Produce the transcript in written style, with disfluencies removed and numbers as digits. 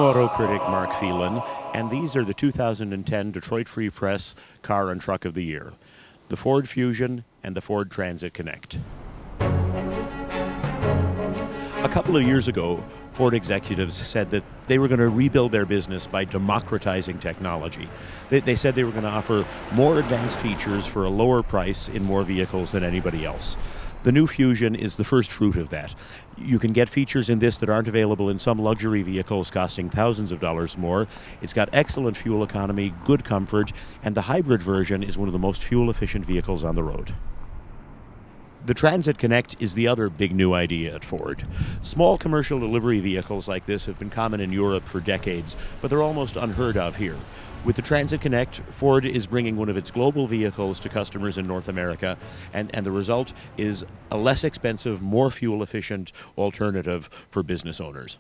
auto critic Mark Phelan, and these are the 2010 Detroit Free Press Car and Truck of the Year, the Ford Fusion and the Ford Transit Connect. A couple of years ago, Ford executives said that they were going to rebuild their business by democratizing technology. They said they were going to offer more advanced features for a lower price in more vehicles than anybody else. The new Fusion is the first fruit of that. You can get features in this that aren't available in some luxury vehicles costing thousands of dollars more. It's got excellent fuel economy, good comfort, and the hybrid version is one of the most fuel-efficient vehicles on the road. The Transit Connect is the other big new idea at Ford. Small commercial delivery vehicles like this have been common in Europe for decades, but they're almost unheard of here. With the Transit Connect, Ford is bringing one of its global vehicles to customers in North America, and the result is a less expensive, more fuel-efficient alternative for business owners.